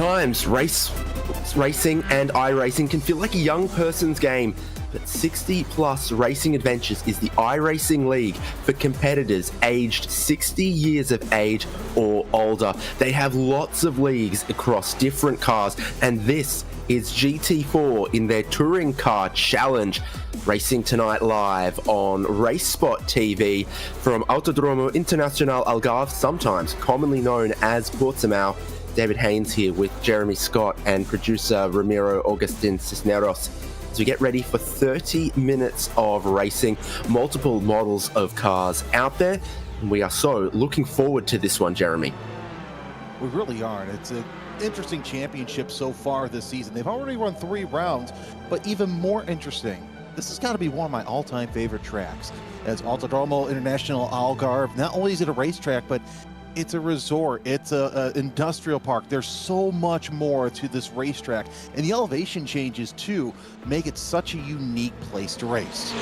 Sometimes racing and iRacing can feel like a young person's game, but 60 plus racing adventures is the iRacing League for competitors aged 60 years of age or older. They have lots of leagues across different cars, and this is GT4 in their Touring Car Challenge. Racing tonight live on RaceSpotTV from Autodromo Internacional Algarve, sometimes commonly known as Portimao. David Haynes here with Jeremy Scott and producer Ramiro Augustin Cisneros as we get ready for 30 minutes of racing, multiple models of cars out there, and we are so looking forward to this one, Jeremy. We really are, and it's an interesting championship so far this season. They've already run 3 rounds, but even more interesting, this has got to be one of my all-time favorite tracks. As Autodromo International Algarve, not only is it a racetrack, but it's a resort, it's a industrial park. There's so much more to this racetrack, and the elevation changes too make it such a unique place to race.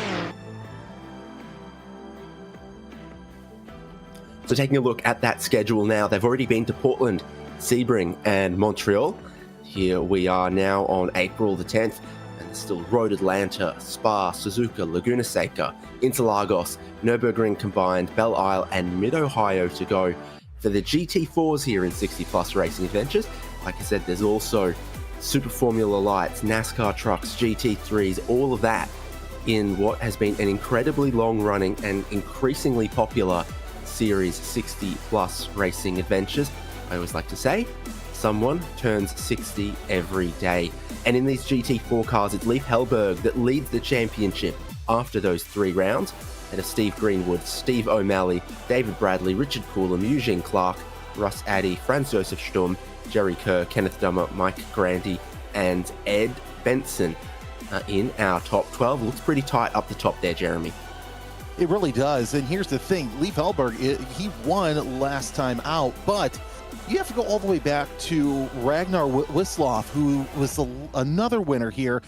So taking a look at that schedule now, they've already been to Portland, Sebring and Montreal. Here we are now on April the 10th, and there's still Road Atlanta, Spa, Suzuka, Laguna Seca, Interlagos, Nürburgring combined, Belle Isle and Mid-Ohio to go. For the GT4s here in 60 plus racing adventures, like I said, there's also Super Formula Lights, NASCAR trucks, GT3s, all of that in what has been an incredibly long running and increasingly popular series 60 plus racing adventures. I always like to say, someone turns 60 every day. And in these GT4 cars, it's Leif Hellberg that leads the championship after those 3 rounds. And of Steve Greenwood, Steve O'Malley, David Bradley, Richard Coulomb, Eugene Clark, Russ Addy, Franz Josef Sturm, Jerry Kerr, Kenneth Dummer, Mike Grandy, and Ed Benson in our top 12. Looks pretty tight up the top there, Jeremy. It really does, and here's the thing. Leif Hellberg, he won last time out, but you have to go all the way back to Ragnar Wisloff, who was another winner here.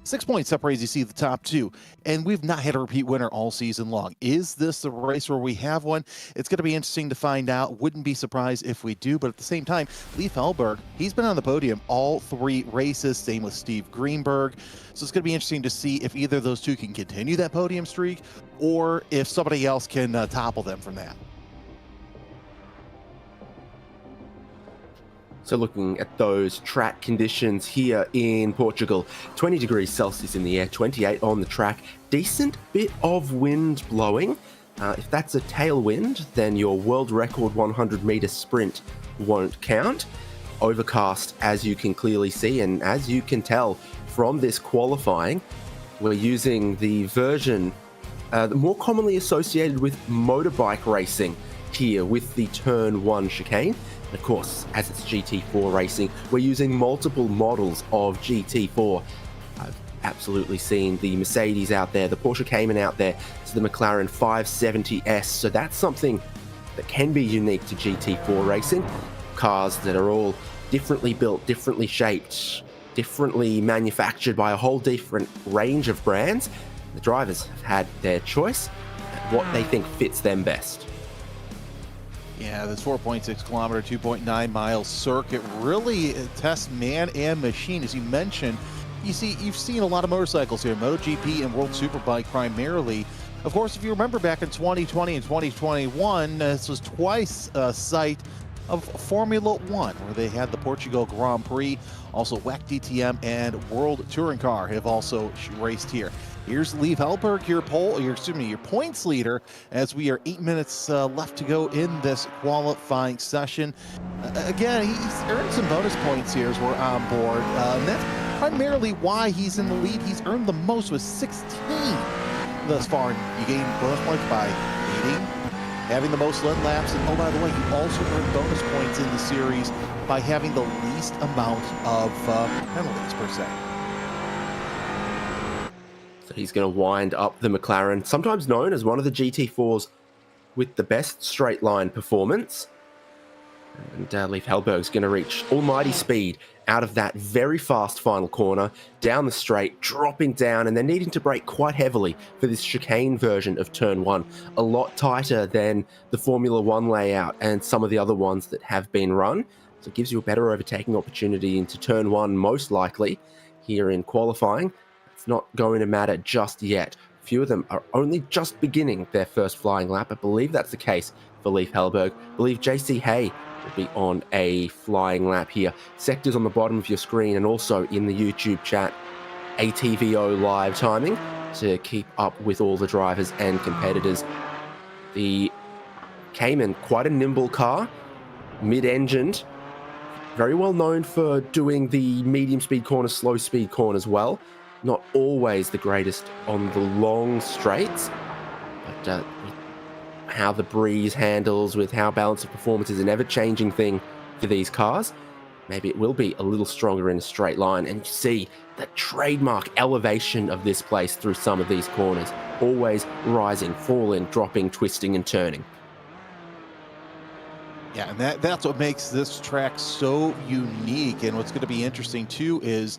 6 points separates, you see, the top 2, and we've not had a repeat winner all season long. Is this the race where we have one? It's going to be interesting to find out. Wouldn't be surprised if we do, but at the same time, Leif Hellberg, he's been on the podium all 3 races, same with Steve Greenberg. So it's going to be interesting to see if either of those 2 can continue that podium streak, or if somebody else can topple them from that. So looking at those track conditions here in Portugal, 20 degrees Celsius in the air, 28 on the track, decent bit of wind blowing. If that's a tailwind, then your world record 100 meter sprint won't count. Overcast, as you can clearly see, and as you can tell from this qualifying, we're using the version more commonly associated with motorbike racing here with the Turn 1 chicane. Of course, as it's GT4 racing, we're using multiple models of GT4. I've absolutely seen the Mercedes out there, the Porsche Cayman out there, to the McLaren 570S. So that's something that can be unique to GT4 racing. Cars that are all differently built, differently shaped, differently manufactured by a whole different range of brands. The drivers have had their choice at what they think fits them best. Yeah, this 4.6 kilometer, 2.9 mile circuit really tests man and machine. As you mentioned, you've seen a lot of motorcycles here, MotoGP and World Superbike primarily. Of course, if you remember back in 2020 and 2021, this was twice a site of Formula One, where they had the Portugal Grand Prix. Also, WEC DTM and World Touring Car have also raced here. Here's Leif Hellberg, your points leader, as we are 8 minutes left to go in this qualifying session. Again, he's earned some bonus points here as we're on board. And that's primarily why he's in the lead. He's earned the most with 16 thus far. You gain bonus points by leading, having the most led laps, and oh, by the way, you also earn bonus points in the series by having the least amount of penalties per se. So he's going to wind up the McLaren, sometimes known as one of the GT4s with the best straight line performance. And Leif Hellberg's going to reach almighty speed out of that very fast final corner, down the straight, dropping down, and then needing to brake quite heavily for this chicane version of Turn 1. A lot tighter than the Formula 1 layout and some of the other ones that have been run. So it gives you a better overtaking opportunity into turn one, most likely, here in qualifying. It's not going to matter just yet. A few of them are only just beginning their first flying lap. I believe that's the case for Leif Hellberg. I believe JC Hay will be on a flying lap here. Sectors on the bottom of your screen and also in the YouTube chat, ATVO live timing to keep up with all the drivers and competitors. The Cayman, quite a nimble car, mid-engined, very well known for doing the medium speed corners, slow speed corners well. Not always the greatest on the long straights, but how the breeze handles, with how balance of performance is an ever-changing thing for these cars. Maybe it will be a little stronger in a straight line, and you see the trademark elevation of this place through some of these corners. Always rising, falling, dropping, twisting, and turning. Yeah, and that's what makes this track so unique. And what's going to be interesting too is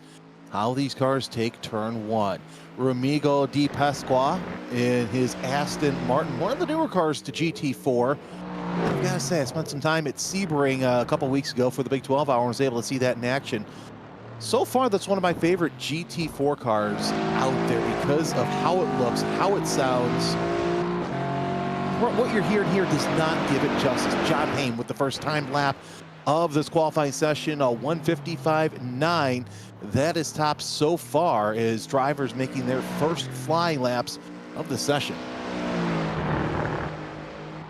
how these cars take turn one. Ramigo Di Pasqua in his Aston Martin, one of the newer cars to GT4. I've got to say, I spent some time at Sebring a couple weeks ago for the Big 12 Hour and was able to see that in action. So far, that's one of my favorite GT4 cars out there because of how it looks, how it sounds. What you're hearing here does not give it justice. John Hain with the first time lap of this qualifying session, a 155.9. That is top so far as drivers making their first flying laps of the session.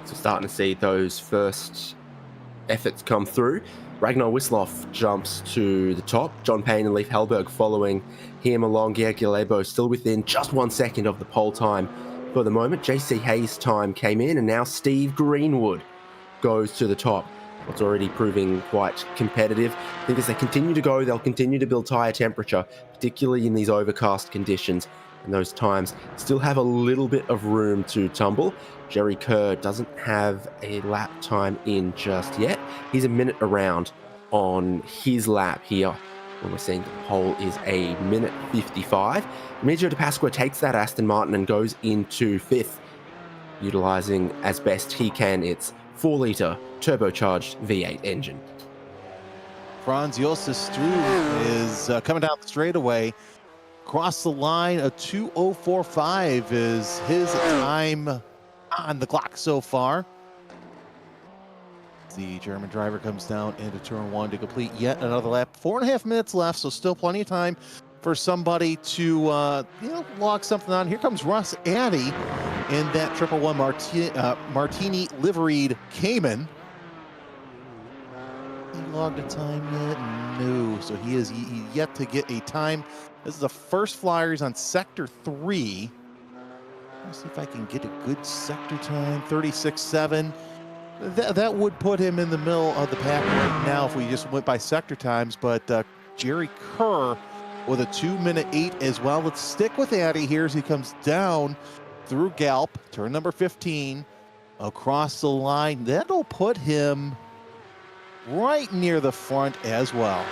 So starting to see those first efforts come through. Ragnar Wisloff jumps to the top. John Payne and Leif Hellberg following him along. Georg Galebo still within just 1 second of the pole time for the moment. JC Hayes' time came in, and now Steve Greenwood goes to the top. What's already proving quite competitive. I think as they continue to go, they'll continue to build tyre temperature, particularly in these overcast conditions. And those times still have a little bit of room to tumble. Jerry Kerr doesn't have a lap time in just yet. He's a minute around on his lap here, when we're seeing the pole is a minute 55. Remigio Di Pasqua takes that Aston Martin and goes into fifth, utilizing as best he can its 4-litre turbocharged V8 engine. Franz Josef Struve is coming down the straightaway. Across the line, a 2:04.5 is his time on the clock so far. The German driver comes down into turn one to complete yet another lap. 4.5 minutes left, so still plenty of time for somebody to log something on. Here comes Russ Addy in that 111 Martini liveried Cayman. He logged a time yet? No. So he is yet to get a time. This is the first flyer. He's on sector 3. Let's see if I can get a good sector time. 36.7. That would put him in the middle of the pack right now if we just went by sector times. But Jerry Kerr with a 2:08 as well. Let's stick with Addy here as he comes down through Galp, turn number 15, across the line. That'll put him right near the front as well.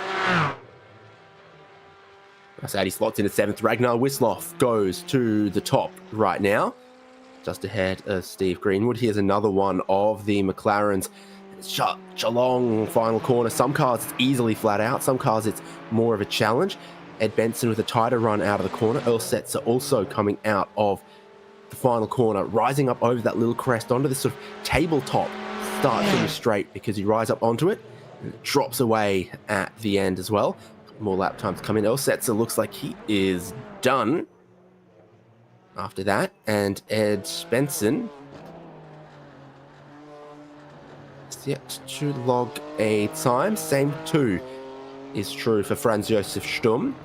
Addy slots in at 7th. Ragnar Wisloff goes to the top right now, just ahead of Steve Greenwood. Here's another one of the McLarens. It's such a long final corner. Some cars it's easily flat out. Some cars it's more of a challenge. Ed Benson with a tighter run out of the corner. Earl Setzer also coming out of the final corner, rising up over that little crest onto this sort of tabletop start finish straight, because you rise up onto it and it drops away at the end as well. More lap times come in. Earl Setzer looks like he is done after that, and Ed Benson is yet to log a time. Same too is true for Franz Josef Sturm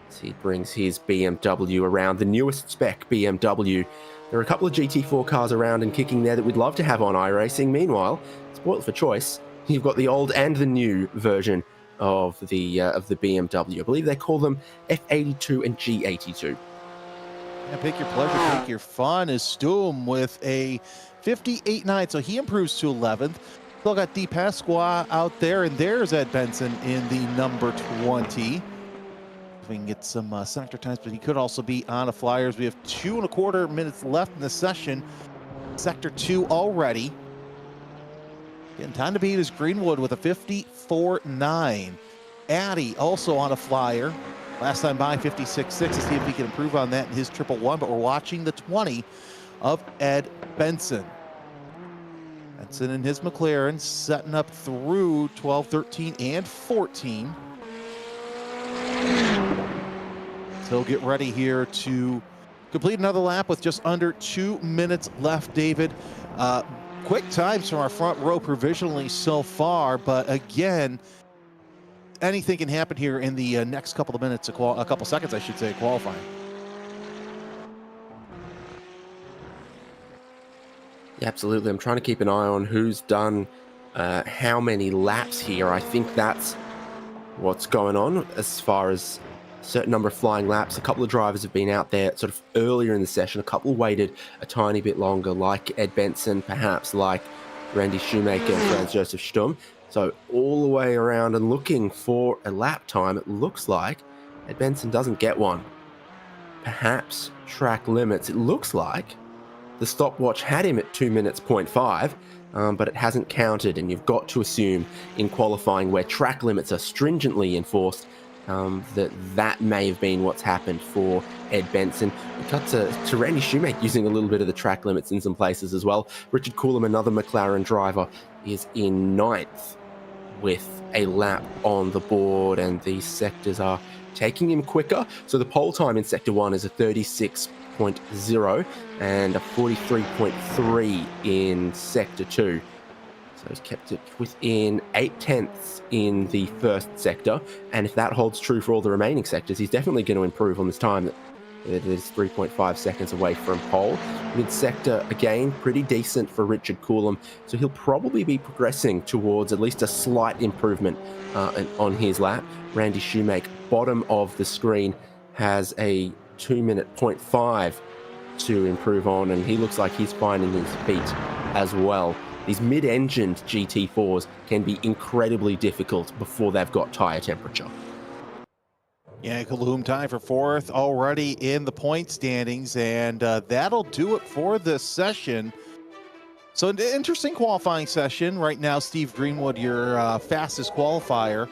as he brings his BMW around, the newest spec BMW. There are a couple of GT4 cars around and kicking there that we'd love to have on iRacing. Meanwhile, spoiled for choice, you've got the old and the new version of the BMW. I believe they call them F82 and G82. Yeah, pick your pleasure, pick your fun. Is Sturm with a 58.9, so he improves to 11th. Still got Di Pasqua out there, and there's Ed Benson in the number 20. If we can get some sector times, but he could also be on a Flyers. We have 2.25 minutes left in the session. Sector 2 already. Again, time to beat is Greenwood with a 54.9. Addy also on a flyer. Last time by 56.6 to see if he can improve on that in his 111, but we're watching the 20 of Ed Benson. Benson and his McLaren setting up through 12, 13, and 14. So he'll get ready here to complete another lap with just under 2 minutes left, David. Quick times from our front row provisionally so far, but again, anything can happen here in the next couple of minutes, a couple seconds, I should say, qualifying. Yeah, absolutely. I'm trying to keep an eye on who's done how many laps here. I think that's what's going on as far as a certain number of flying laps. A couple of drivers have been out there sort of earlier in the session. A couple waited a tiny bit longer, like Ed Benson, perhaps like Randy Shoemaker and Franz Josef Sturm. So all the way around and looking for a lap time, it looks like Ed Benson doesn't get one. Perhaps track limits. It looks like the stopwatch had him at 2 minutes 0.5, but it hasn't counted, and you've got to assume in qualifying where track limits are stringently enforced that may have been what's happened for Ed Benson. We cut to Randy Shoemaker using a little bit of the track limits in some places as well. Richard Coulomb, another McLaren driver, is in 9th with a lap on the board, and these sectors are taking him quicker. So the pole time in Sector 1 is a 36.0 and a 43.3 in Sector 2. So he's kept it within 8/10 in the first sector, and if that holds true for all the remaining sectors, he's definitely going to improve on this time. It is 3.5 seconds away from pole. Mid-sector, again, pretty decent for Richard Coulomb, so he'll probably be progressing towards at least a slight improvement on his lap. Randy Shoemaker, bottom of the screen, has a 2 minute 0.5 to improve on, and he looks like he's finding his feet as well. These mid-engined GT4s can be incredibly difficult before they've got tyre temperature. Yeah, Coulomb tied for 4th already in the point standings, and that'll do it for this session. So an interesting qualifying session. Right now, Steve Greenwood, your fastest qualifier,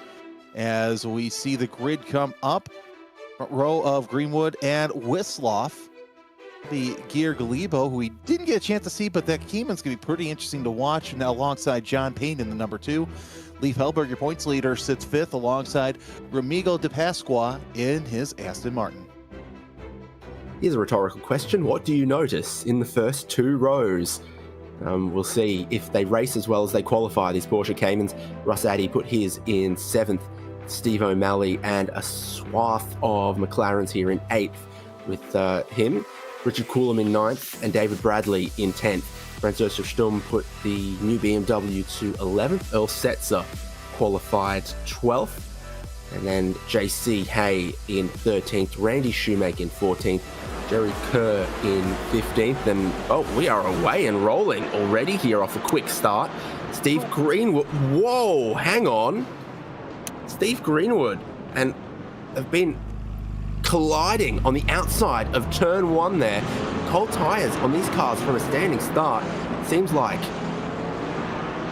as we see the grid come up. Front row of Greenwood and Wisloff. The Gear Galibo, who we didn't get a chance to see, but that Keenan's going to be pretty interesting to watch. Now alongside John Payne in the number 2. Leif Hellberg, your points leader, sits 5th alongside Ramigo de Pasqua in his Aston Martin. Here's a rhetorical question. What do you notice in the first 2 rows? We'll see if they race as well as they qualify, these Porsche Caymans. Russ Addy put his in 7th. Steve O'Malley and a swath of McLarens here in 8th with him. Richard Coulomb in 9th and David Bradley in 10th. Franz Josef Sturm put the new BMW to 11th. Earl Setzer qualified 12th. And then JC Hay in 13th. Randy Shoemaker in 14th. Jerry Kerr in 15th. And, we are away and rolling already here off a quick start. Steve Greenwood. Whoa, hang on. Steve Greenwood. And have been colliding on the outside of turn 1 there. Cold tyres on these cars from a standing start seems like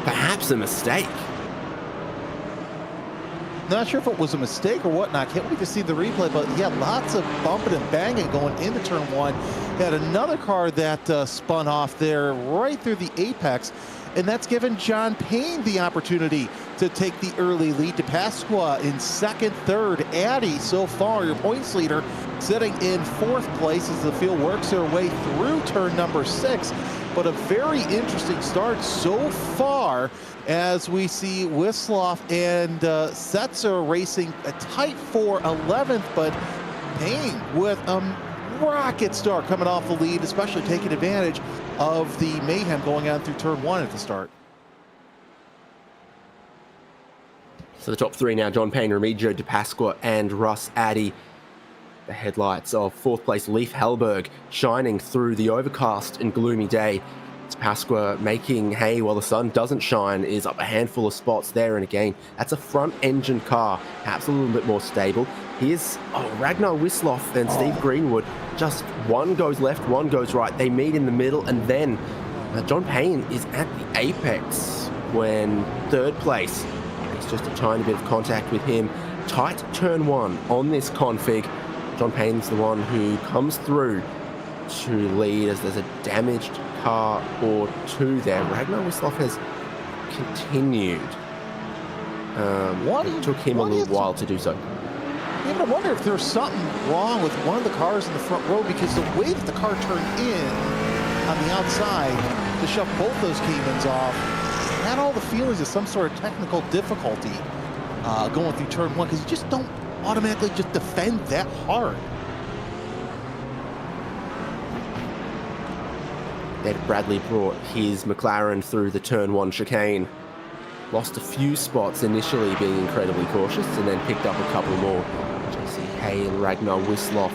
perhaps a mistake. Not sure if it was a mistake or whatnot. Can't wait to see the replay, but yeah, lots of bumping and banging going into turn 1. Had another car that spun off there right through the apex, and that's given John Payne the opportunity to take the early lead. To Pasqua in 2nd, 3rd. Addy, so far, your points leader, sitting in 4th place as the field works their way through turn number 6. But a very interesting start so far as we see Wisloff and Setzer racing a tight for 11th, but Payne with a rocket start coming off the lead, especially taking advantage of the mayhem going on through turn 1 at the start. So the top 3 now, John Payne, Remigio de Pasqua and Russ Addy. The headlights of 4th place Leif Hellberg shining through the overcast and gloomy day. It's Pasqua making hay while the sun doesn't shine, is up a handful of spots there, and again, that's a front engine car, perhaps a little bit more stable. Here's Ragnar Wisloff and Steve Greenwood. Just one goes left, one goes right. They meet in the middle, and then John Payne is at the apex. when third place makes just a tiny bit of contact with him. Tight turn one on this config. John Payne's the one who comes through to lead as there's a damaged car or two there. Ragnar Wisloff has continued. It took him a little while to do so. Yeah, but I wonder if there's something wrong with one of the cars in the front row, because the way that the car turned in on the outside to shove both those Caymans off had all the feelings of some sort of technical difficulty going through turn one, because you just don't automatically just defend that hard. David Bradley brought his McLaren through the turn one chicane. Lost a few spots initially, being incredibly cautious, and then picked up a couple more. JC Hay and Ragnar Wisloff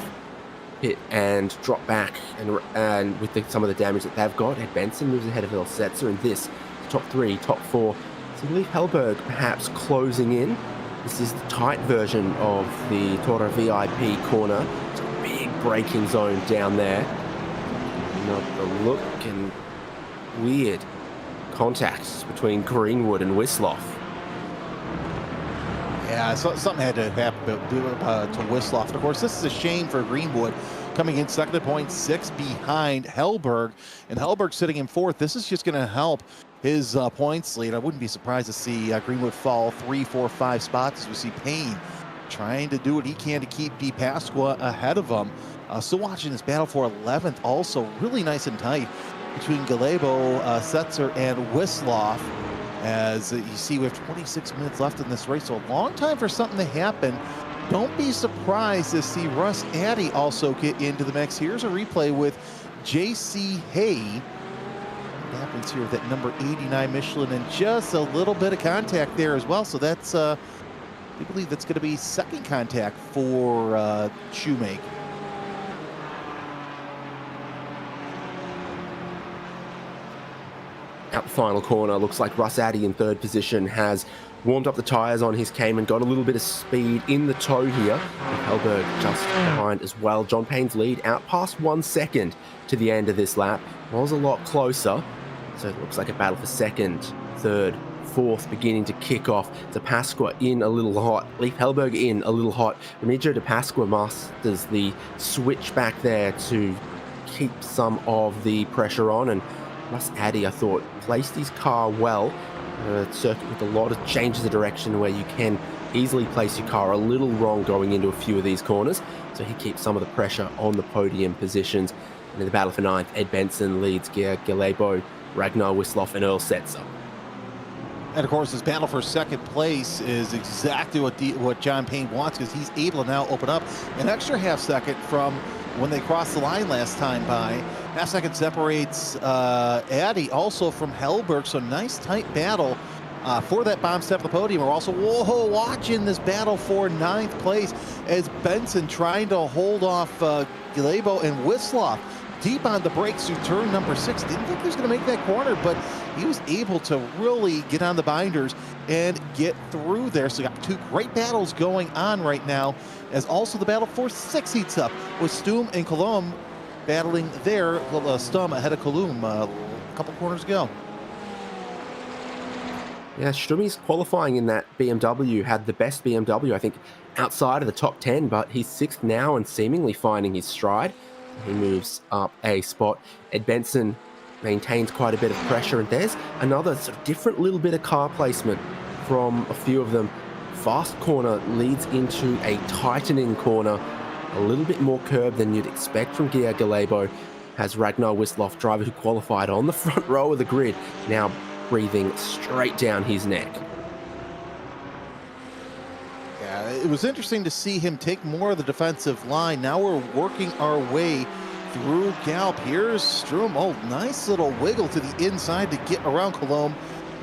hit and drop back, and with some of the damage that they've got, Ed Benson moves ahead of El Setzer in this top three, top four. So Leif Hellberg perhaps closing in. This is the tight version of the Torre VIP corner. It's a big braking zone down there. Not the look and weird contacts between Greenwood and Wisloff. Yeah, something had to happen to Wisloff. And of course, this is a shame for Greenwood, coming in second at 0.6 behind Hellberg. And Hellberg sitting in fourth. This is just going to help his points lead. I wouldn't be surprised to see Greenwood fall 3, 4, 5 spots, as we see Payne trying to do what he can to keep Di Pasqua ahead of him. Still watching this battle for 11th, also really nice and tight between Galebo, Setzer, and Wisloff. As you see, we have 26 minutes left in this race, so a long time for something to happen. Don't be surprised to see Russ Addy also get into the mix. Here's a replay with JC Hay. What happens here with that number 89 Michelin, and just a little bit of contact there as well. So that's, I believe that's going to be second contact for Shoemake. Out the final corner, looks like Russ Addy in third position has warmed up the tyres on his Cayman, got a little bit of speed in the toe here. Hellberg just behind as well. John Payne's lead out past 1 second to the end of this lap was a lot closer. So it looks like a battle for second, third, fourth beginning to kick off. Di Pasqua in a little hot, Leif Hellberg in a little hot. Remigio Di Pasqua masters the switch back there to keep some of the pressure on, and Russ Addy, I thought, placed his car well. Circuit with a lot of changes of direction where you can easily place your car a little wrong going into a few of these corners. So he keeps some of the pressure on the podium positions. And in the battle for ninth, Ed Benson leads Galebo, Ragnar Wisloff, and Earl Setzer. And of course, this battle for second place is exactly what John Payne wants, because he's able to now open up an extra half second from when they crossed the line last time by. Half second separates Addy also from Hellberg, so nice tight battle for that bomb step of the podium. We're also watching this battle for ninth place as Benson trying to hold off Galebo and Wisloff deep on the brakes through turn number 6. Didn't think he was going to make that corner, but he was able to really get on the binders and get through there. So you got two great battles going on right now, as also the battle for 6 heats up with Stum and Colomb battling there. Stum ahead of Colomb a couple corners ago. Yeah, Strummy's qualifying in that BMW, had the best BMW, I think, outside of the top 10, but he's 6th now and seemingly finding his stride. He moves up a spot. Ed Benson maintains quite a bit of pressure, and there's another sort of different little bit of car placement from a few of them. Fast corner leads into a tightening corner, a little bit more curb than you'd expect from Gia Galebo. Has Ragnar Wisloff, driver who qualified on the front row of the grid, now breathing straight down his neck. Yeah, it was interesting to see him take more of the defensive line. Now we're working our way through Galp. Here's Strum. Oh, nice little wiggle to the inside to get around Colomb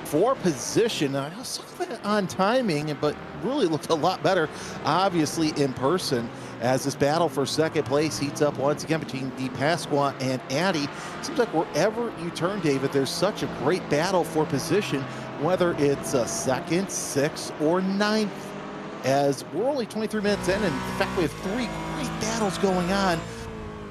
for position. I saw that on timing, but really looked a lot better, obviously, in person, as this battle for second place heats up once again between Di Pasqua and Addy. Seems like wherever you turn, David, there's such a great battle for position, whether it's a second, 6th, or 9th. As we're only 23 minutes in, and in fact we have 3 great battles going on.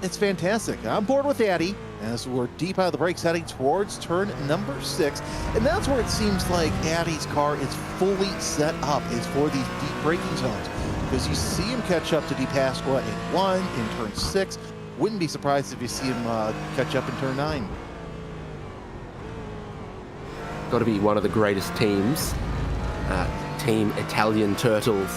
It's fantastic. I'm bored with Addy, as we're deep out of the brakes heading towards turn number 6. And that's where it seems like Addy's car is fully set up, is for these deep braking zones. Because you see him catch up to Di Pasqua in 1, in turn 6. Wouldn't be surprised if you see him catch up in turn 9. Got to be one of the greatest teams. Team Italian Turtles,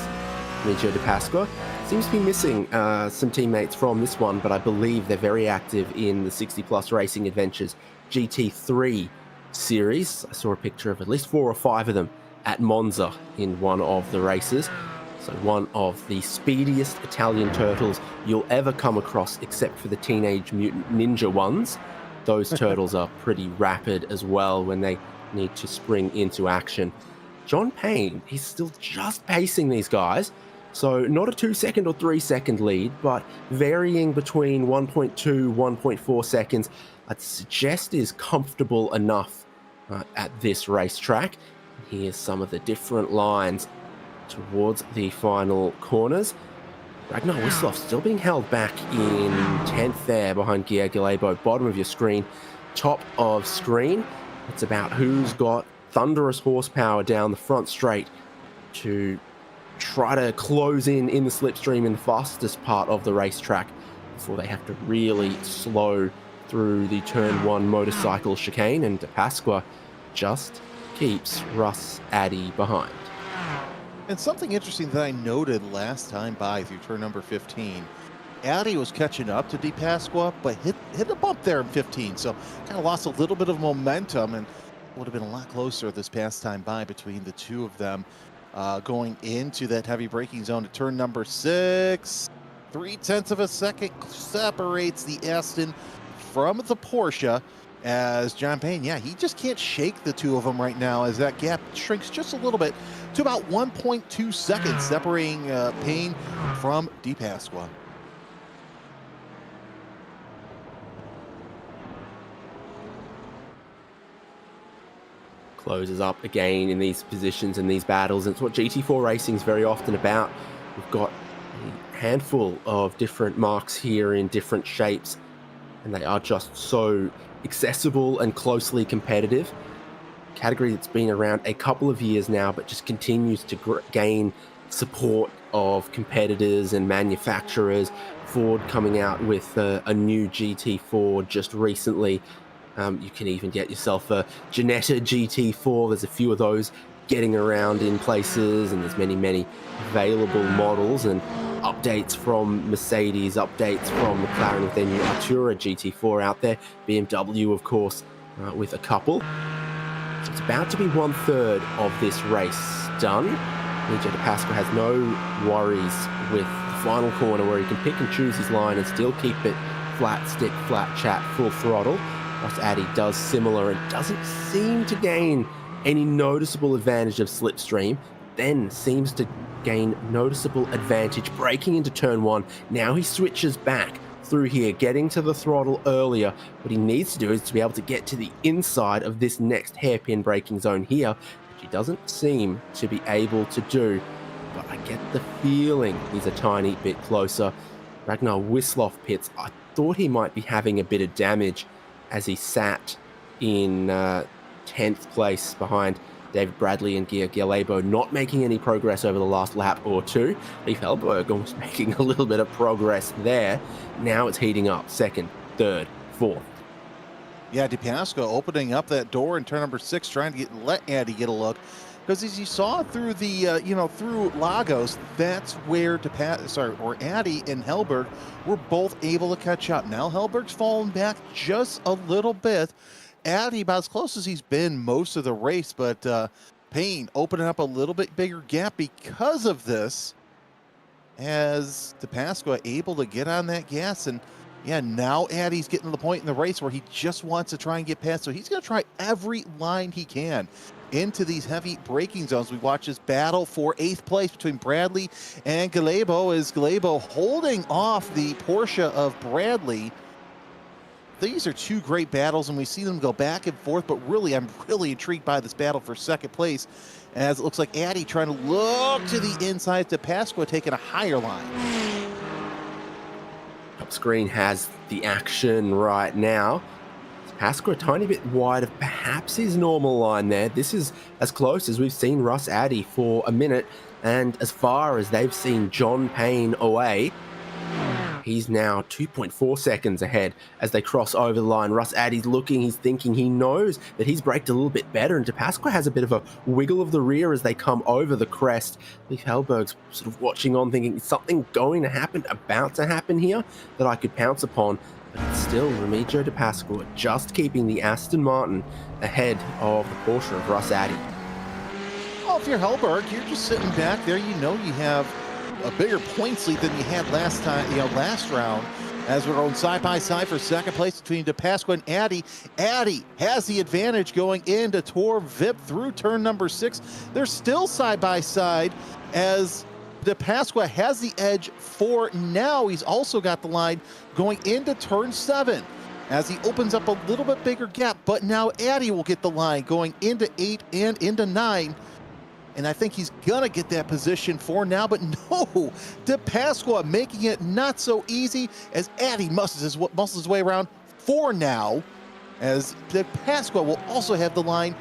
Micio Di Pasqua. Seems to be missing some teammates from this one, but I believe they're very active in the 60 Plus Racing Adventures GT3 series. I saw a picture of at least 4 or 5 of them at Monza in one of the races. So one of the speediest Italian turtles you'll ever come across, except for the Teenage Mutant Ninja ones. Those turtles are pretty rapid as well when they need to spring into action. John Payne, he's still just pacing these guys. So not a 2-second or 3-second lead, but varying between 1.2, 1.4 seconds. I'd suggest is comfortable enough at this racetrack. Here's some of the different lines towards the final corners. Ragnar Wisloff still being held back in 10th there behind Gia Galebo. Bottom of your screen, top of screen. It's about who's got thunderous horsepower down the front straight to try to close in the slipstream in the fastest part of the racetrack before they have to really slow through the turn 1 motorcycle chicane, and Di Pasqua just keeps Russ Addy behind. And something interesting that I noted last time by through turn number 15, Addy was catching up to Di Pasqua, but hit a bump there in 15, so kind of lost a little bit of momentum, and would have been a lot closer this past time by between the two of them. Going into that heavy braking zone to turn number 6. 0.3 of a second separates the Aston from the Porsche, as John Payne, yeah, he just can't shake the two of them right now, as that gap shrinks just a little bit to about 1.2 seconds, separating Payne from Di Pasqua. Closes up again in these positions and these battles, and it's what GT4 racing is very often about. We've got a handful of different marks here in different shapes, and they are just so accessible and closely competitive. Category that's been around a couple of years now, but just continues to gain support of competitors and manufacturers. Ford coming out with a new GT4 just recently. You can even get yourself a Ginetta GT4. There's a few of those getting around in places, and there's many available models, and updates from Mercedes, updates from McLaren with their new Artura GT4 out there. BMW, of course, with a couple. So it's about to be 1/3 of this race done. Micio Di Pasqua has no worries with the final corner, where he can pick and choose his line and still keep it flat stick, flat chat, full throttle. Ross Addy does similar and doesn't seem to gain any noticeable advantage of slipstream, then seems to gain noticeable advantage braking into turn 1. Now he switches back through here, getting to the throttle earlier. What he needs to do is to be able to get to the inside of this next hairpin braking zone here, which he doesn't seem to be able to do. But I get the feeling he's a tiny bit closer. Ragnar Wisloff pits. I thought he might be having a bit of damage as he sat in 10th place behind David Bradley and Gia Galebo, not making any progress over the last lap or two. Leif Hellberg almost making a little bit of progress there. Now it's heating up. 2nd, 3rd, 4th. Yeah, Di Pasqua opening up that door in turn number 6, trying to let Addy get a look. Because as you saw through the, through Lagos, that's where Addy and Hellberg were both able to catch up. Now Hellberg's fallen back just a little bit. Addy about as close as he's been most of the race, but Payne opening up a little bit bigger gap because of this, as Di Pasqua able to get on that gas. And yeah, now Addy's getting to the point in the race where he just wants to try and get past, so he's going to try every line he can into these heavy braking zones. We watch this battle for 8th place between Bradley and Galebo, as Galebo holding off the Porsche of Bradley. These are two great battles, and we see them go back and forth, but really, I'm really intrigued by this battle for 2nd place, as it looks like Addy trying to look to the inside, to Pasqua taking a higher line. Top screen has the action right now. Pasqua a tiny bit wide of perhaps his normal line there. This is as close as we've seen Russ Addy for a minute, and as far as they've seen John Payne away. He's now 2.4 seconds ahead as they cross over the line. Russ Addy's looking, he's thinking, he knows that he's braked a little bit better, and DePasqua has a bit of a wiggle of the rear as they come over the crest. Leif Hellberg's sort of watching on, thinking, is something going to happen, about to happen here that I could pounce upon? But it's still Remigio DePasqua just keeping the Aston Martin ahead of the Porsche of Russ Addy. Well, if you're Hellberg, you're just sitting back there. You know you have a bigger points lead than you had last round, as we're going side by side for second place between DePasqua and Addy. Addy has the advantage going into Tor Vip through turn number 6. They're still side by side as DePasqua has the edge for now. He's also got the line going into turn 7 as he opens up a little bit bigger gap, but now Addy will get the line going into 8 and into 9. And I think he's gonna get that position for now, but no, DePasqua making it not so easy as Addy muscles his way around for now, as DePasqua will also have the line.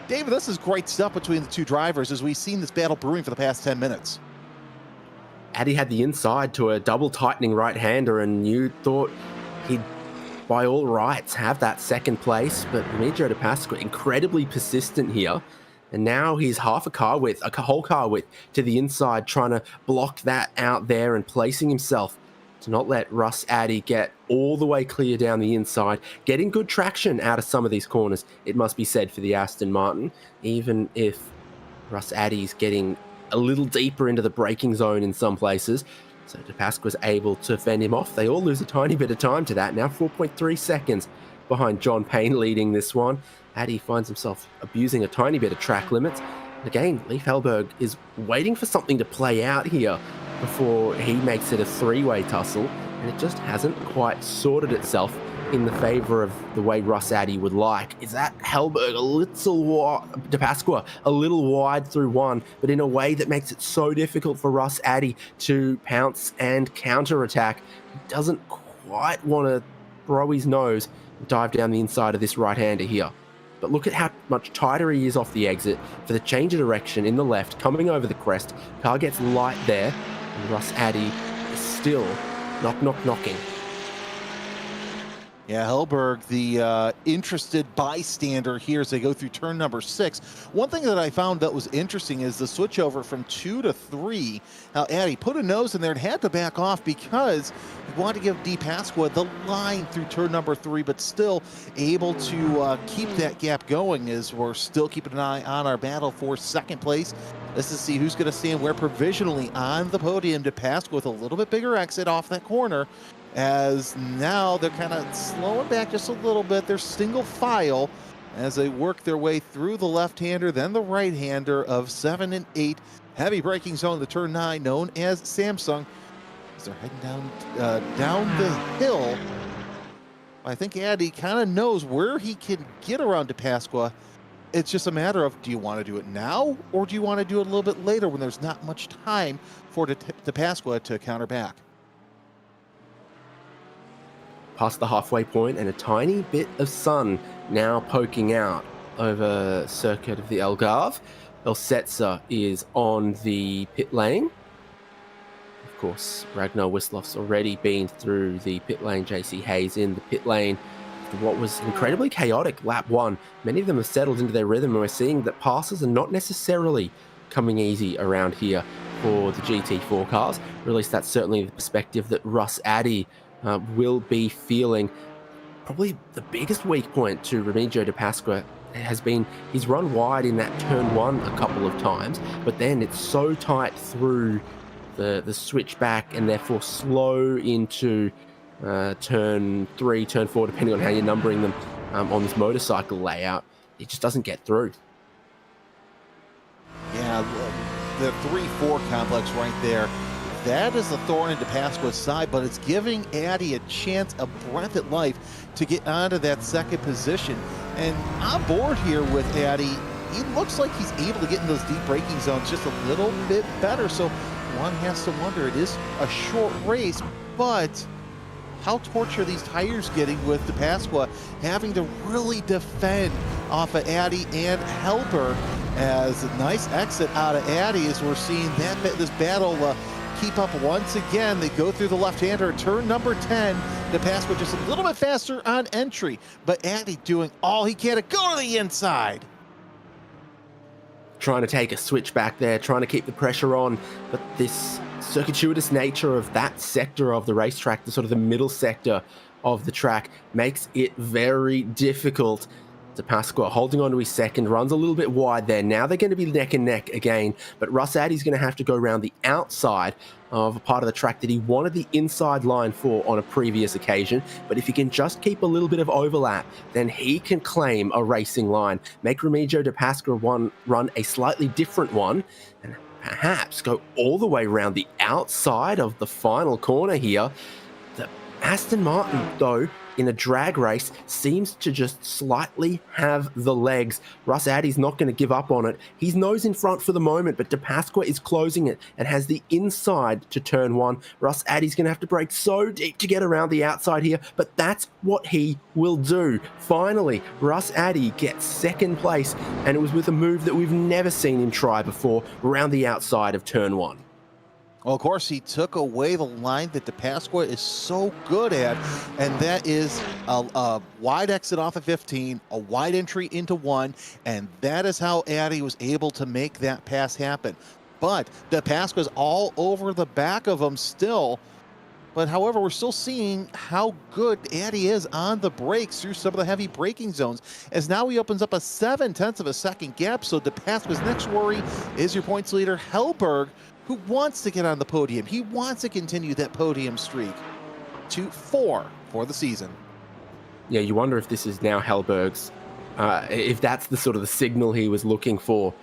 David, this is great stuff between the two drivers as we've seen this battle brewing for the past 10 minutes. Addy had the inside to a double tightening right-hander, and you thought he'd, by all rights, have that second place, but Remigio DePasqua incredibly persistent here. And now he's half a car width, a whole car width to the inside, trying to block that out there and placing himself to not let Russ Addy get all the way clear down the inside, getting good traction out of some of these corners, it must be said, for the Aston Martin, even if Russ Addy's getting a little deeper into the braking zone in some places. So DePasqua's able to fend him off. They all lose a tiny bit of time to that. Now 4.3 seconds behind John Payne leading this one. Addy finds himself abusing a tiny bit of track limits. And again, Leif Hellberg is waiting for something to play out here before he makes it a three-way tussle, and it just hasn't quite sorted itself in the favor of the way Russ Addy would like. Is that Hellberg a little wide, DePasqua a little wide through one, but in a way that makes it so difficult for Russ Addy to pounce and counter-attack. He doesn't quite want to throw his nose and dive down the inside of this right-hander here. But look at how much tighter he is off the exit for the change of direction in the left, coming over the crest. Car gets light there, and Russ Addy is still knocking. Yeah, Hellberg, the interested bystander here as they go through turn number 6. One thing that I found that was interesting is the switchover from 2 to 3. How Addy put a nose in there and had to back off because he wanted to give DePasqua the line through turn number 3, but still able to keep that gap going as we're still keeping an eye on our battle for second place. Let's just see who's going to stand where provisionally on the podium. DePasqua with a little bit bigger exit off that corner, as now they're kind of slowing back just a little bit. They're single file as they work their way through the left-hander, then the right-hander of 7 and 8. Heavy braking zone to turn 9, known as Samsung, as they're heading down the hill. I think Addy kind of knows where he can get around DePasqua. It's just a matter of, do you want to do it now, or do you want to do it a little bit later when there's not much time for DePasqua to counter back? Past the halfway point, and a tiny bit of sun now poking out over circuit of the Algarve. El Setzer is on the pit lane. Of course, Ragnar Wisloff's already been through the pit lane. JC Hayes in the pit lane. After what was incredibly chaotic lap 1, many of them have settled into their rhythm, and we're seeing that passes are not necessarily coming easy around here for the GT4 cars. Or at least that's certainly the perspective that Russ Addy will be feeling. Probably the biggest weak point to Remigio DePasqua has been he's run wide in that turn 1 a couple of times, but then it's so tight through the switchback and therefore slow into turn 3, turn 4, depending on how you're numbering them on this motorcycle layout. It just doesn't get through. Yeah, the 3-4 complex right there. That is the thorn in DePasqua's side, but it's giving Addy a chance, a breath at life to get onto that second position. And on board here with Addy, he looks like he's able to get in those deep braking zones just a little bit better. So one has to wonder, it is a short race, but how torture these tires getting with DePasqua having to really defend off of Addy and Helberg, as a nice exit out of Addy as we're seeing this battle keep up once again. They go through the left-hander, turn number 10. DePasqua just a little bit faster on entry, but Addy doing all he can to go to the inside. Trying to take a switch back there, trying to keep the pressure on, but this circuitous nature of that sector of the racetrack, the sort of the middle sector of the track, makes it very difficult. DePasqua holding on to his second, runs a little bit wide there. Now they're going to be neck and neck again, but Russ Addy's going to have to go around the outside of a part of the track that he wanted the inside line for on a previous occasion. But if he can just keep a little bit of overlap, then he can claim a racing line, make Remigio DePasqua run a slightly different one, and perhaps go all the way around the outside of the final corner here. The Aston Martin, though, in a drag race, seems to just slightly have the legs. Russ Addy's not going to give up on it. He's nose in front for the moment, but DePasqua is closing it and has the inside to turn one. Russ Addy's going to have to brake so deep to get around the outside here, but that's what he will do. Finally, Russ Addy gets second place, and it was with a move that we've never seen him try before, around the outside of turn one. Well, of course, he took away the line that DePasqua is so good at, and that is a wide exit off of 15, a wide entry into 1, and that is how Addy was able to make that pass happen. But DePasqua's all over the back of him still. But however, we're still seeing how good Addy is on the brakes through some of the heavy braking zones, as now he opens up a 0.7 of a second gap. So DePasqua's next worry is your points leader, Helberg, who wants to get on the podium. He wants to continue that podium streak to 4 for the season. Yeah, you wonder if this is now Helberg's, if that's the sort of the signal he was looking for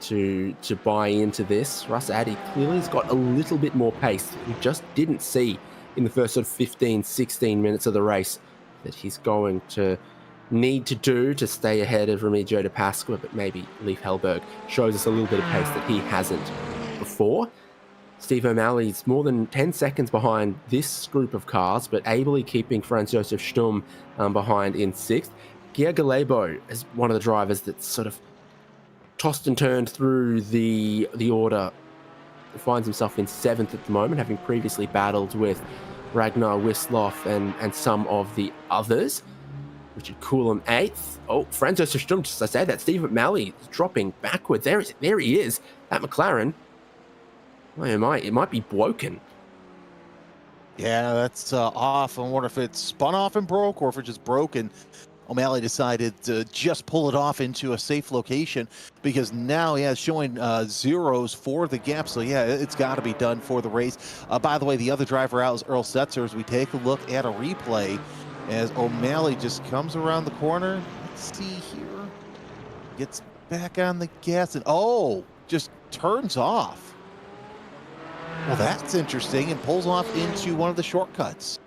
to buy into this. Russ Addy clearly has got a little bit more pace that we just didn't see in the first sort of 15, 16 minutes of the race, that he's going to need to do to stay ahead of Remigio DePasqua, but maybe Leif Helberg shows us a little bit of pace that he hasn't before. Steve O'Malley's more than 10 seconds behind this group of cars, but ably keeping Franz Josef Sturm behind in 6th. Guy Galebo is one of the drivers that's sort of tossed and turned through the order. Finds himself in 7th at the moment, having previously battled with Ragnar Wisloff and some of the others. Richard Coulomb 8th. Oh, Franz Josef Sturm, just as I say that, Steve O'Malley is dropping backwards. There he is. That McLaren. It might be broken. Yeah, that's off. I wonder if it's spun off and broke, or if it just broke and O'Malley decided to just pull it off into a safe location, because now he has showing zeros for the gap. So yeah, it's got to be done for the race. By the way, the other driver out is Earl Setzer. As we take a look at a replay, as O'Malley just comes around the corner. Let's see here. Gets back on the gas and just turns off. Well, that's interesting, and pulls off into one of the shortcuts.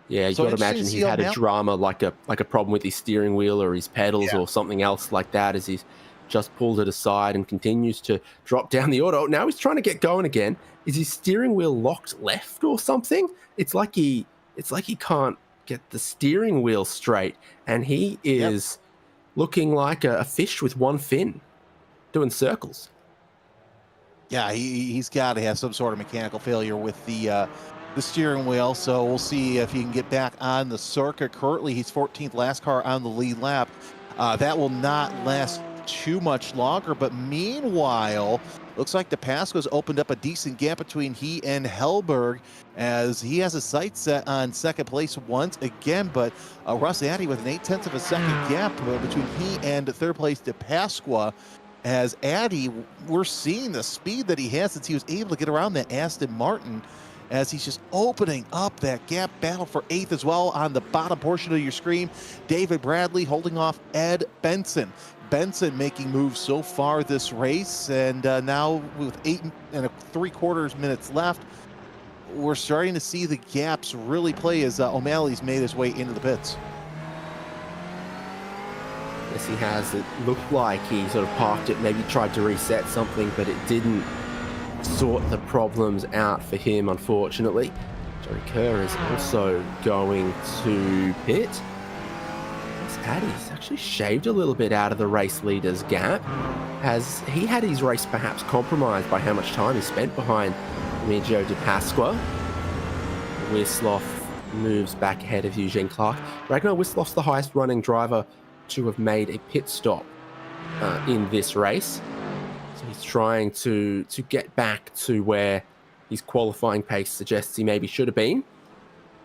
Yeah, you got to imagine he's had a drama, like a problem with his steering wheel or his pedals or something else like that, as he's just pulled it aside and continues to drop down the auto. Now he's trying to get going again. Is his steering wheel locked left or something? It's like he can't get the steering wheel straight, and he is looking like a fish with one fin, doing circles. Yeah, he's got to have some sort of mechanical failure with the steering wheel, so we'll see if he can get back on the circuit. Currently, he's 14th, last car on the lead lap. That will not last too much longer, but meanwhile, looks like DePasqua's opened up a decent gap between he and Helberg, as he has a sight set on second place once again, but Russ Addy with an 0.8 of a second gap between he and third place DePasqua. As Addy, we're seeing the speed that he has since he was able to get around that Aston Martin, as he's just opening up that gap. Battle for 8th as well on the bottom portion of your screen. David Bradley holding off Ed Benson. Benson making moves so far this race, and now with 8 3/4 minutes left, we're starting to see the gaps really play as O'Malley's made his way into the pits. Yes, he has. It looked like he sort of parked it, maybe tried to reset something, but it didn't sort the problems out for him, unfortunately. Jerry Kerr is also going to pit. Addy's actually shaved a little bit out of the race leader's gap. Has he had his race perhaps compromised by how much time he spent behind Remigio de Pasqua? Wisloff moves back ahead of Eugene Clark. Ragnar Wisloff's the highest running driver to have made a pit stop in this race. So he's trying to get back to where his qualifying pace suggests he maybe should have been.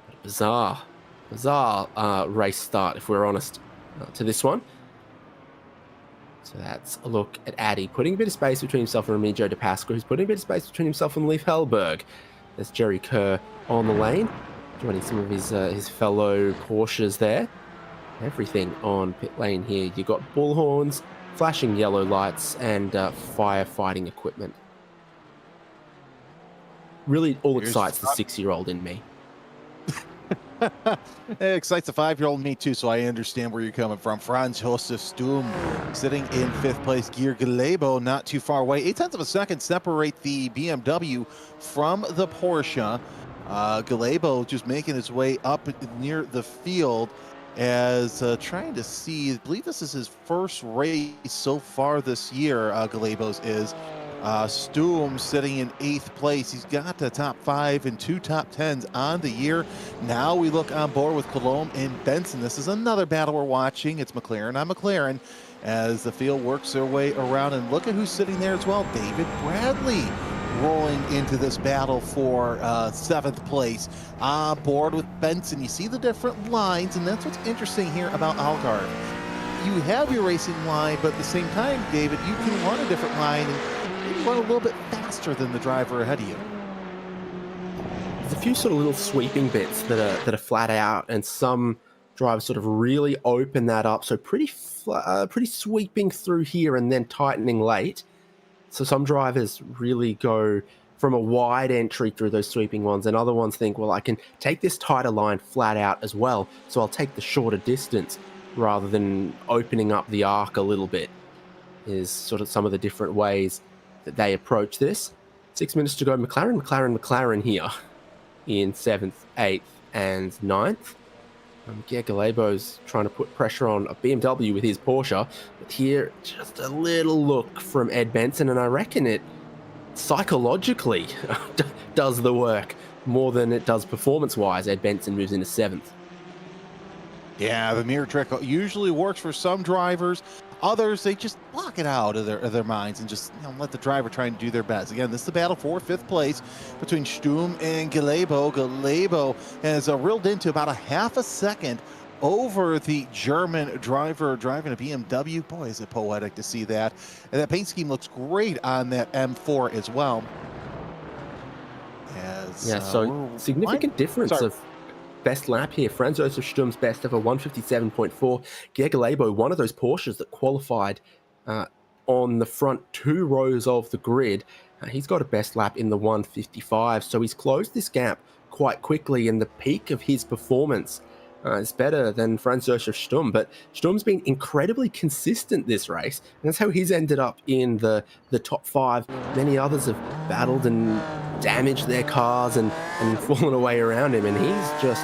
But a bizarre race start, if we're honest, to this one. So that's a look at Addy, putting a bit of space between himself and Remigio de Pasqua, who's putting a bit of space between himself and Leif Hellberg. There's Jerry Kerr on the lane, joining some of his fellow Porsches there. Everything on pit lane here. You got bullhorns, flashing yellow lights, and firefighting equipment. Really all excites the 6-year-old in me. It excites the 5-year-old me too, so I understand where you're coming from. Franz Josef Sturm sitting in 5th place. Geir Galebo not too far away. 0.8 of a second separate the BMW from the Porsche. Galebo just making his way up near the field as trying to see, I believe this is his first race so far this year, Galebo's is. Sturm sitting in 8th place. He's got the top 5 and 2 top 10s on the year. Now we look on board with Colomb and Benson. This is another battle we're watching. It's McLaren on McLaren as the field works their way around. And look at who's sitting there as well. David Bradley rolling into this battle for 7th place. On board with Benson. You see the different lines, and that's what's interesting here about Algarve. You have your racing line, but at the same time, David, you can run a different line and maybe run a little bit faster than the driver ahead of you. There's a few sort of little sweeping bits that are flat out, and some drivers sort of really open that up. So pretty sweeping through here and then tightening late. So some drivers really go from a wide entry through those sweeping ones, and other ones think, well, I can take this tighter line flat out as well, so I'll take the shorter distance rather than opening up the arc a little bit, is sort of some of the different ways that they approach this. 6 minutes to go. McLaren here in 7th, 8th, and 9th. Galebo's trying to put pressure on a BMW with his Porsche, but here just a little look from Ed Benson, and I reckon it psychologically does the work more than it does performance-wise. Ed Benson moves into 7th. Yeah, the mirror trick usually works for some drivers. Others, they just block it out of their minds and just let the driver try and do their best. Again, this is the battle for 5th place between Sturm and Galebo. Galebo has reeled into about a half a second over the German driver driving a BMW. Boy, is it poetic to see that. And that paint scheme looks great on that M4 as well. So significant difference of best lap here. Franz Josef Sturm's best ever 157.4. Geir Galebo, one of those Porsches that qualified on the front 2 rows of the grid. He's got a best lap in the 155, so he's closed this gap quite quickly, and the peak of his performance is better than Franz Josef Sturm, but Sturm's been incredibly consistent this race, and that's how he's ended up in the top 5. Many others have battled and damaged their cars and fallen away around him, and he's just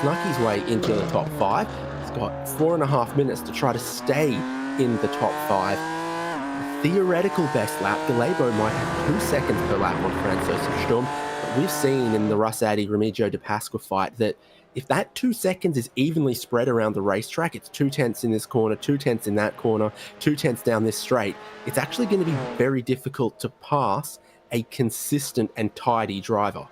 snuck his way into the top 5. He's got 4.5 minutes to try to stay in the top 5. A theoretical best lap, Galebo might have 2 seconds per lap on Franz Josef Sturm, but we've seen in the Russ Addy Remigio de Pasqua fight that if that 2 seconds is evenly spread around the racetrack, it's 2/10 in this corner, 2/10 in that corner, 2/10 down this straight, it's actually going to be very difficult to pass a consistent and tidy driver.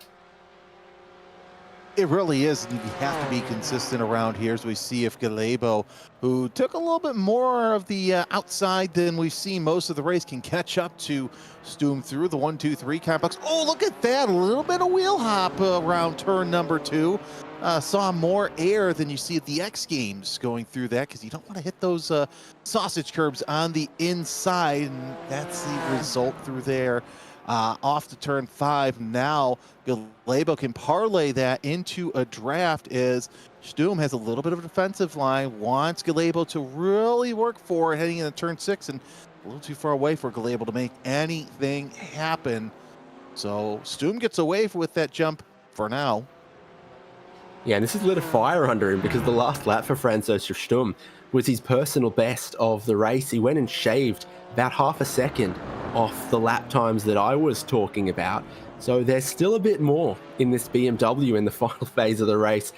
It really is, and you have to be consistent around here as we see if Galebo, who took a little bit more of the outside than we've seen most of the race, can catch up to Sturm through the 1-2-3 complex. Oh, look at that, a little bit of wheel hop around turn number 2. Saw more air than you see at the X Games going through that, because you don't want to hit those sausage curbs on the inside, and that's the result through there. Off to turn 5. Now Galebo can parlay that into a draft as Sturm has a little bit of a defensive line, wants Galebo to really work for it heading into turn 6, and a little too far away for Galebo to make anything happen. So Sturm gets away with that jump for now. Yeah, and this has lit a fire under him because the last lap for Francois Sturm was his personal best of the race. He went and shaved about half a second off the lap times that I was talking about. So there's still a bit more in this BMW in the final phase of the race.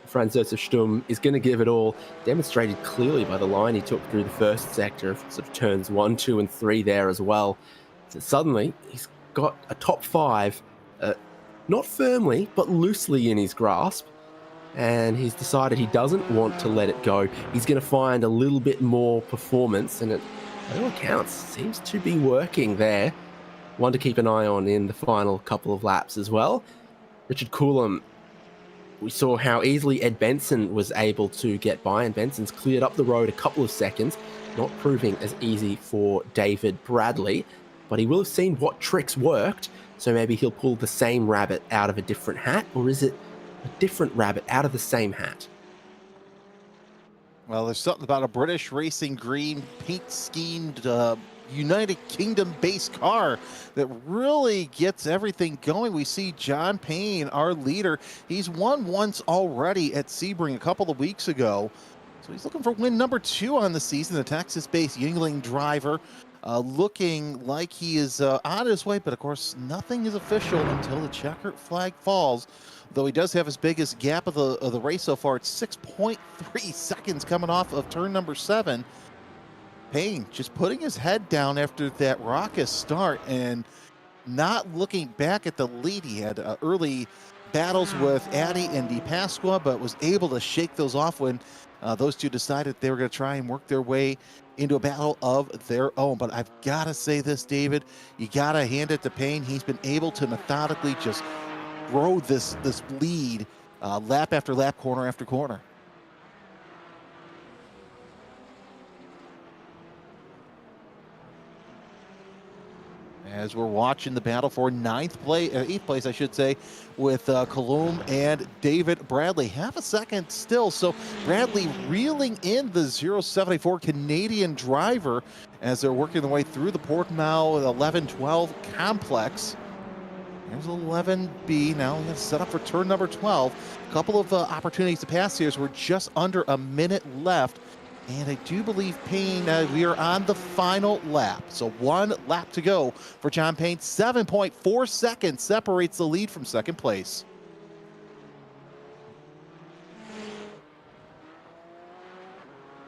Francois Sturm is going to give it all, demonstrated clearly by the line he took through the first sector of sort of turns 1, 2, and 3 there as well. So suddenly, he's got a top 5, not firmly, but loosely in his grasp. And he's decided he doesn't want to let it go. He's going to find a little bit more performance, and it, by all accounts, seems to be working there. One to keep an eye on in the final couple of laps as well. Richard Coulomb, we saw how easily Ed Benson was able to get by, and Benson's cleared up the road a couple of seconds, not proving as easy for David Bradley, but he will have seen what tricks worked, so maybe he'll pull the same rabbit out of a different hat, or is it a different rabbit out of the same hat? Well, there's something about a British racing green paint-schemed United Kingdom-based car that really gets everything going. We see John Payne, our leader. He's won once already at Sebring a couple of weeks ago. So he's looking for win number 2 on the season. The Texas-based Yingling driver looking like he is on his way, but of course nothing is official until the checkered flag falls. Though he does have his biggest gap of the race so far. It's 6.3 seconds coming off of turn number 7. Payne just putting his head down after that raucous start and not looking back at the lead. He had early battles with Addy and Di Pasqua, but was able to shake those off when those two decided they were going to try and work their way into a battle of their own. But I've got to say this, David, you got to hand it to Payne. He's been able to methodically just grow this lead lap after lap, corner after corner. As we're watching the battle for 8th place, I should say, with Coulomb and David Bradley. Half a second still, so Bradley reeling in the 074 Canadian driver as they're working their way through the Portimao 11-12 complex. There's 11B now. We're going to set up for turn number 12. A couple of opportunities to pass here as we're just under a minute left. And I do believe Payne, we are on the final lap. So 1 lap to go for John Payne. 7.4 seconds separates the lead from second place.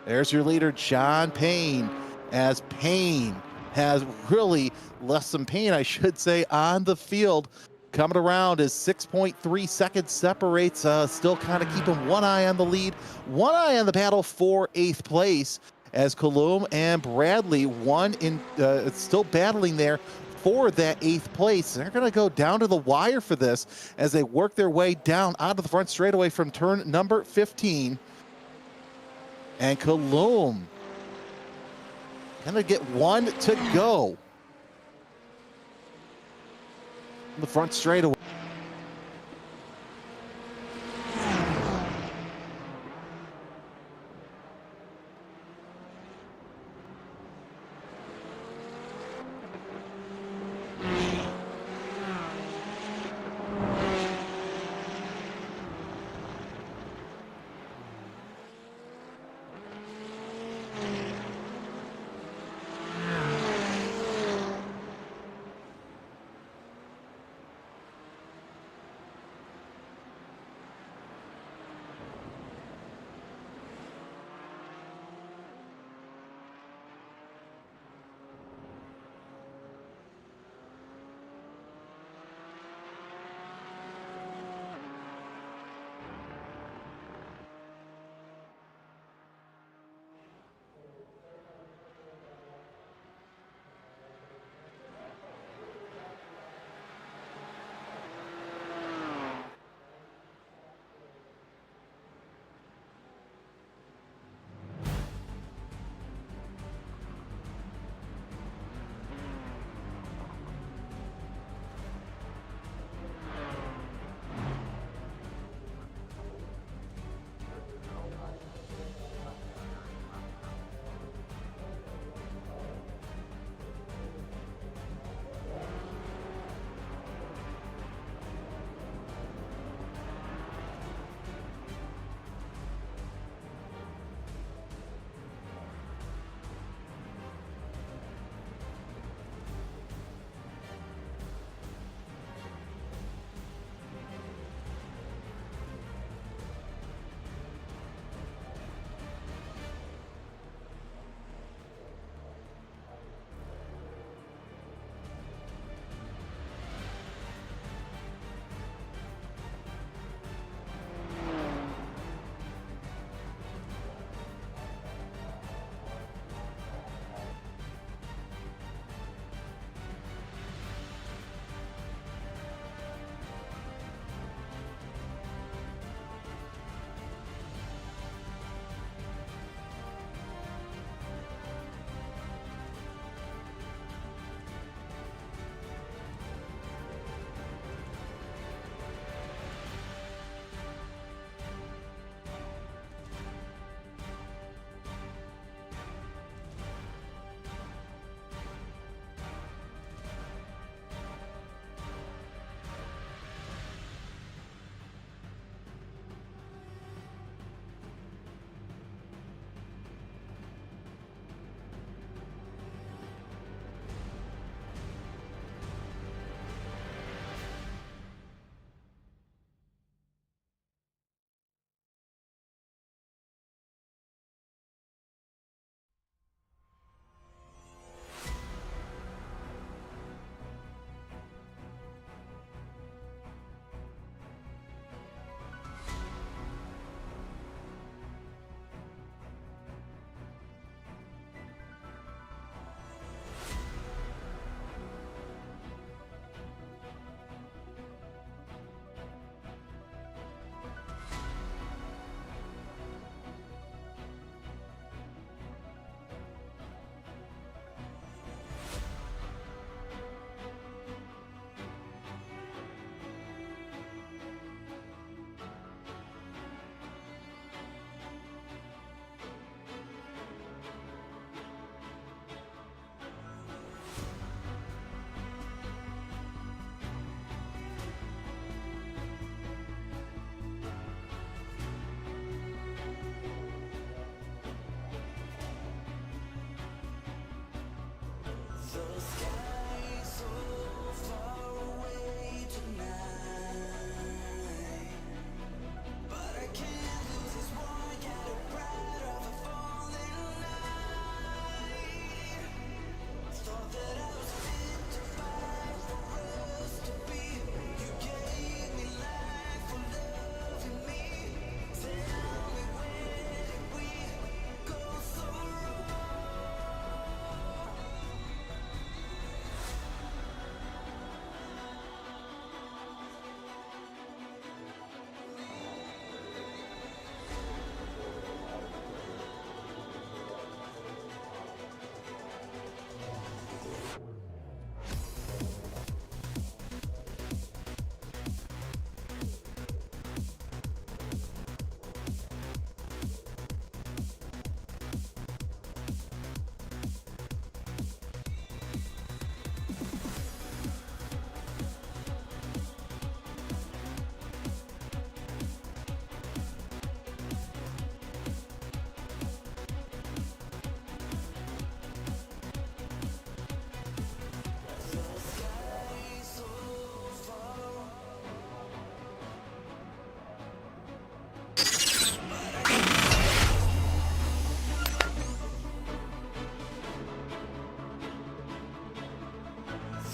There's your leader, John Payne, as Payne has really left some pain, I should say, on the field. Coming around as 6.3 seconds separates, still kind of keeping one eye on the lead, one eye on the battle for 8th place as Coulomb and Bradley still battling there for that 8th place. They're going to go down to the wire for this as they work their way down onto the front straightaway from turn number 15. And Coulomb going to get 1 to go. The front straightaway.